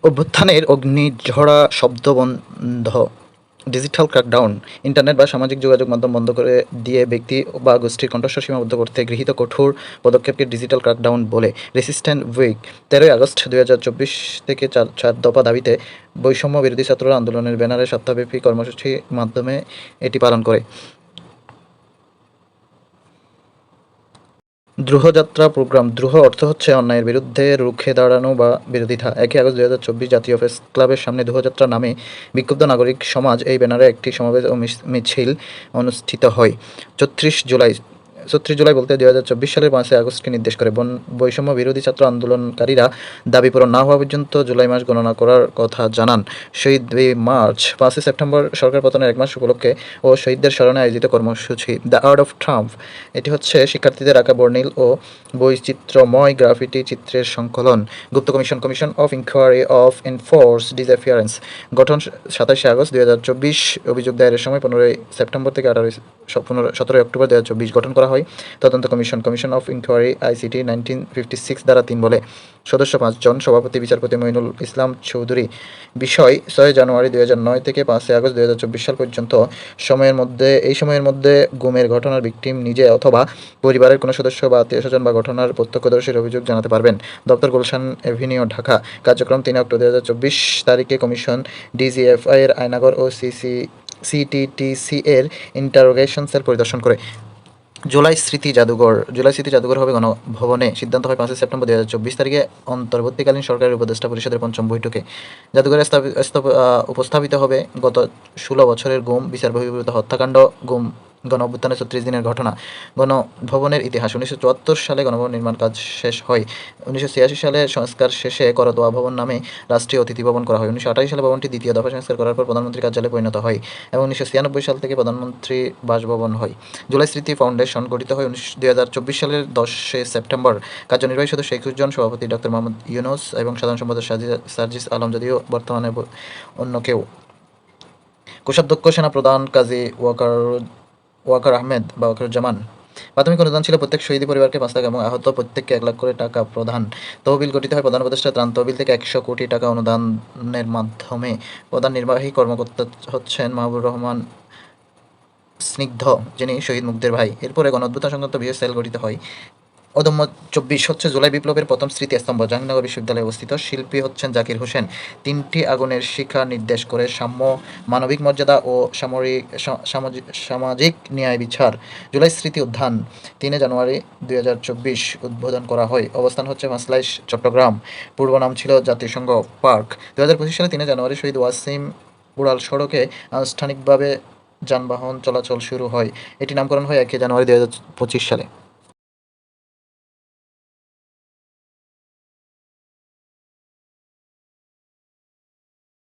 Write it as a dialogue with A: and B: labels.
A: অভ্যুত্থানের অগ্নিঝরা শব্দবন্ধ, digital crackdown, internet বা সামাজিক যোগাযোগ মাধ্যম বন্ধ করে দিয়ে ব্যক্তি বা গোষ্ঠীর কণ্ঠস্বর সীমাবদ্ধ করতে গৃহীত কঠোর পদক্ষেপকে ডিজিটাল ক্র্যাকডাউন বলে। রেসিস্ট্যান্ট উইক 13 আগস্ট 2024 থেকে চার দফা দাবিতে বৈষম্য বিরোধী ছাত্ররা আন্দোলনের ব্যানারে সপ্তাহব্যাপী কর্মসূচির মাধ্যমে এটি পালন করে। দ্রোহযাত্রা প্রোগ্রাম। দ্রোহ অর্থ হচ্ছে অন্যায়ের বিরুদ্ধে রুখে দাঁড়ানো বা বিরোধিতা। 1 আগস্ট 2024 জাতীয় প্রেস ক্লাবের সামনে দ্রোহযাত্রা নামে বিক্ষুব্ধ নাগরিক সমাজ এই ব্যানারে একটি সমাবেশ ও মিছিল অনুষ্ঠিত হয়। 34 জুলাই বলতে 2024 সালের 5 আগস্টকে নির্দেশ করে। বৈষম্য বিরোধী ছাত্র আন্দোলনকারীরা দাবি পূরণ না হওয়া পর্যন্ত জুলাই মাস গণনা করার কথা জানান। শহীদ মার্চ। 5 সেপ্টেম্বর সরকার পতনের 1 মাস উপলক্ষে ও শহীদদের স্মরণে আয়োজিত কর্মসূচি দ্য আর্ট অফ ট্রাম্প। এটি হচ্ছে শিক্ষার্থীদের আঁকা বর্ণিল ও বৈচিত্র্যময় গ্রাফিটি চিত্রের সংকলন। গুপ্ত commission. Commission of inquiry of enforce disappearance. গঠন 27 আগস্ট 2024। অভিযোগ দায়েরের সময় 15 সেপ্টেম্বর থেকে 17 অক্টোবর 2024 গঠন করা হয়। তদন্ত commission. Commission of inquiry ICT 1956 ধারা 3 বলে। সদস্য 5 জন। সভাপতি বিচারপতি মঈনুল ইসলাম চৌধুরী। বিষয় 6 জানুয়ারি 2009 থেকে 5 আগস্ট 2024 সাল পর্যন্ত এই সময়ের মধ্যে গুমের ঘটনার ভিকটিম নিজে অথবা পরিবারের কোনো সদস্য বা আত্মীয়স্বজন বা ঘটনার প্রত্যক্ষদর্শীর অভিযোগ জানাতে পারবেন। দপ্তর গুলশান এভিনিউ, ঢাকা। কার্যক্রম 3 অক্টোবর 2024 তারিখে কমিশন ডিজিএফআই এর আয়নাগর ও সিটিটিসি এর ইন্টারোগেশন সেল পরিদর্শন করে। জুলাই স্মৃতি জাদুঘর হবে গণভবনে। সিদ্ধান্ত হয় 5 সেপ্টেম্বর 2024 তারিখে অন্তর্বর্তীকালীন সরকারের উপদেষ্টা পরিষদের 5ম বৈঠকে। জাদুঘরে উপস্থাপিত হবে গত 16 বছরের গুম, বিচার বহির্ভূত হত্যাকাণ্ড, গণঅভ্যুত্থানের 36 দিনের ঘটনা, গণভবনের ইতিহাস। 1974 সালে গণভবন নির্মাণ কাজ শেষ হয়। 1986 সালে সংস্কার শেষে করতোয়া ভবন নামে রাষ্ট্রীয় অতিথি ভবন করা হয়। 1928 সালে ভবনটি দ্বিতীয় দফা সংস্কার করার পর প্রধানমন্ত্রীর কার্যালয়ে পরিণত হয় এবং 1996 সাল থেকে প্রধানমন্ত্রী বাসভবন হয়। জুলাই স্মৃতি ফাউন্ডেশন গঠিত হয় 2024 সালের 10 সেপ্টেম্বর। কার্যনির্বাহী সদস্য 21 জন, সভাপতি ডক্টর মোহাম্মদ ইউনূস এবং সাধারণ সম্পাদক সার্জিস আলম, যদিও বর্তমানে অন্য কেউ। কোষাধ্যক্ষ সেনাপ্রধান কাজী ওয়াকার আহমেদ বা ওয়াকারুজ্জামান। প্রাথমিক অনুদান ছিল প্রত্যেক শহীদ পরিবারকে 5 লাখ এবং আহত প্রত্যেককে 1 লাখ করে টাকা প্রদান। তহবিল গঠিত হয় প্রধান উপদেষ্টা ত্রাণ তহবিল থেকে 100 কোটি টাকা অনুদানের মাধ্যমে। প্রধান নির্বাহী কর্মকর্তা হচ্ছেন মাহবুবুর রহমান স্নিগ্ধ, যিনি শহীদ মুগ্ধের ভাই। এরপরে গণঅভ্যুত্থান সংক্রান্ত বিশেষ সেল গঠিত হয়। অদম্য 24 হচ্ছে জুলাই বিপ্লবের প্রথম স্মৃতিস্তম্ভ, জাহাঙ্গীরনগর বিশ্ববিদ্যালয়ে অবস্থিত। শিল্পী হচ্ছেন জাকির হোসেন। 3টি আগুনের শিখা নির্দেশ করে সাম্য, মানবিক মর্যাদা ও সামাজিক ন্যায় বিচার। জুলাই স্মৃতি উদ্যান 3 জানুয়ারি 2024 উদ্বোধন করা হয়। অবস্থান হচ্ছে মাসলাই, চট্টগ্রাম। পূর্ব নাম ছিল জাতিসংঘ পার্ক। 2025 সালে 3 জানুয়ারি শহীদ ওয়াসিম উড়াল সড়কে আনুষ্ঠানিকভাবে যানবাহন চলাচল শুরু হয়। এটি নামকরণ হয় 1 জানুয়ারি 2025 সালে।